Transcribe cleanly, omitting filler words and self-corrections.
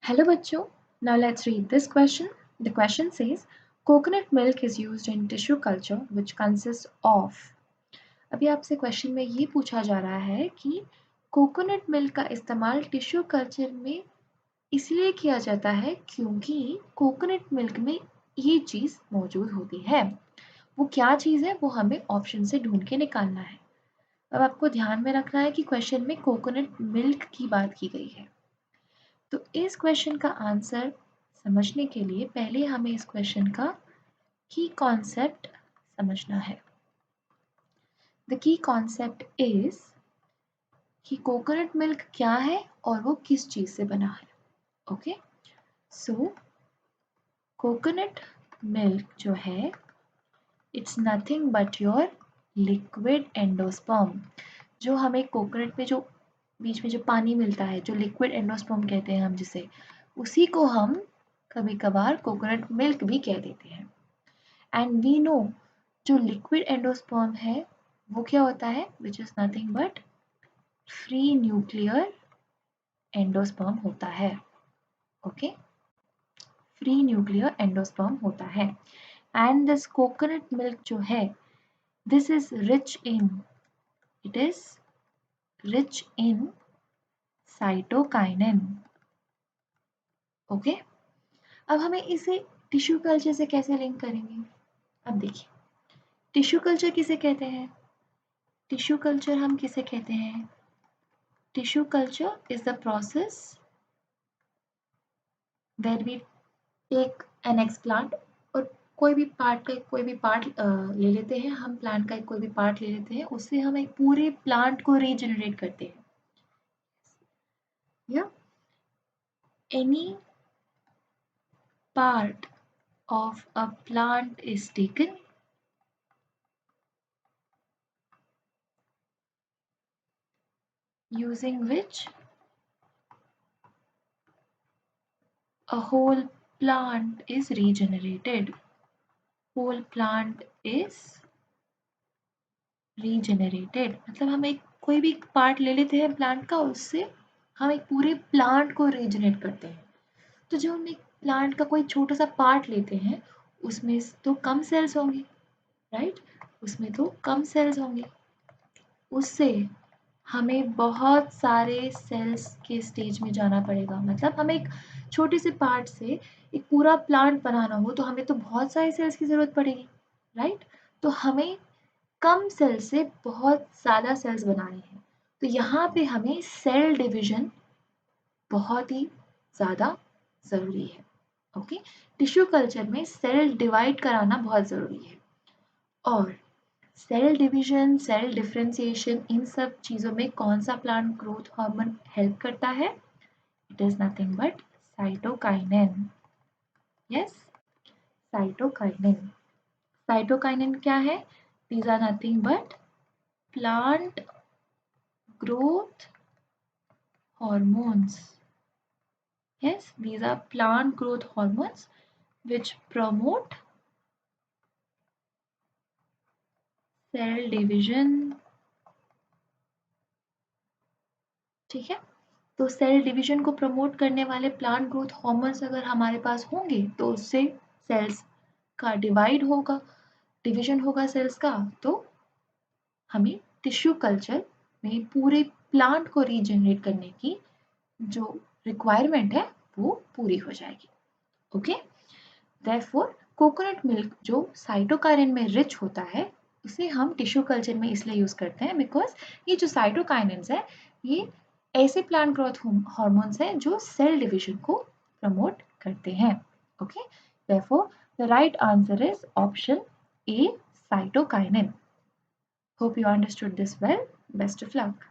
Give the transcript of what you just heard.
Hello बच्चों, now let's read this question. The question says, coconut milk is used in tissue culture which consists of. अभी आपसे question में ये पूछा जा रहा है कि कोकोनट मिल्क का इस्तेमाल टिश्यू कल्चर में इसलिए किया जाता है क्योंकि कोकोनट मिल्क में ये चीज़ मौजूद होती है। वो क्या चीज़ है वो हमें ऑप्शन से ढूंढ के निकालना है। अब आपको ध्यान में रखना है कि क्वेश्चन में कोकोनट मिल्क की बात की गई है। तो इस क्वेश्चन का आंसर समझने के लिए पहले हमें इस क्वेश्चन का की कॉन्सेप्ट समझना है। द की कॉन्सेप्ट इज कि कोकोनट मिल्क क्या है और वो किस चीज से बना है। ओके, सो कोकोनट मिल्क जो है it's nothing but your liquid endosperm. जो हमें कोकोनट में जो बीच में जो पानी मिलता है, जो लिक्विड एंडोस्पर्म कहते हैं हम जिसे, उसी को हम कभी कभार कोकोनट मिल्क भी कह देते हैं। एंड वी नो जो लिक्विड एंडोस्पर्म है वो क्या होता है, which is nothing but free nuclear endosperm होता है। ओके, फ्री न्यूक्लियर एंडोस्पर्म होता है। एंड दिस कोकोनट मिल्क जो है this is rich in, it is rich in cytokinin. Okay, अब हमें इसे टिश्यू कल्चर से कैसे लिंक करेंगे। अब देखिए, टिश्यू कल्चर किसे कहते हैं, टिश्यू कल्चर हम किसे कहते हैं, tissue culture is the process where we take an ex plant और कोई भी पार्ट का कोई भी पार्ट ले लेते हैं, हम प्लांट का कोई भी पार्ट ले लेते हैं, उससे हम एक पूरे प्लांट को रीजनरेट करते हैं। या any part of a plant is taken using which a whole plant is regenerated. Whole plant is regenerated मतलब हम एक कोई भी पार्ट ले लेते हैं प्लांट का, उससे हम एक पूरे प्लांट को रीजनरेट करते हैं। तो जब हम एक प्लांट का कोई छोटा सा पार्ट लेते हैं उसमें तो कम सेल्स होंगे, राइट, उसमें तो कम सेल्स होंगे, उससे हमें बहुत सारे सेल्स के स्टेज में जाना पड़ेगा। मतलब हमें एक छोटे से पार्ट से एक पूरा प्लांट बनाना हो तो हमें तो बहुत सारे सेल्स की ज़रूरत पड़ेगी, राइट। तो हमें कम सेल से बहुत ज़्यादा सेल्स बनाने हैं, तो यहाँ पे हमें सेल डिविजन बहुत ही ज़्यादा ज़रूरी है। ओके, टिश्यू कल्चर में सेल डिवाइड कराना बहुत ज़रूरी है। और सेल डिवीजन, सेल डिफरेंशिएशन, इन सब चीज़ों में कौन सा प्लांट ग्रोथ हार्मोन हेल्प करता है, it is nothing but cytokinin. Yes, cytokinin. Cytokinin क्या है, these are nothing but plant growth hormones. Yes, these are plant growth hormones which promote cell division. ठीक है, तो सेल डिवीजन को promote करने वाले प्लांट ग्रोथ हार्मोन्स अगर हमारे पास होंगे तो उससे सेल्स का डिवाइड होगा, डिवीजन होगा सेल्स का, तो हमें टिश्यू कल्चर में पूरे प्लांट को रीजनरेट करने की जो रिक्वायरमेंट है वो पूरी हो जाएगी। ओके, देयरफॉर कोकोनट मिल्क जो साइटोकाइनिन में रिच होता है उसे हम टिश्यू कल्चर में इसलिए यूज करते हैं बिकॉज ये जो साइटोकाइनिन्स है ये ऐसे प्लांट ग्रोथ हार्मोन्स हैं जो सेल डिवीजन को प्रमोट करते हैं। Okay, therefore the right answer is option A, cytokinin. Hope you understood this well. Best of luck.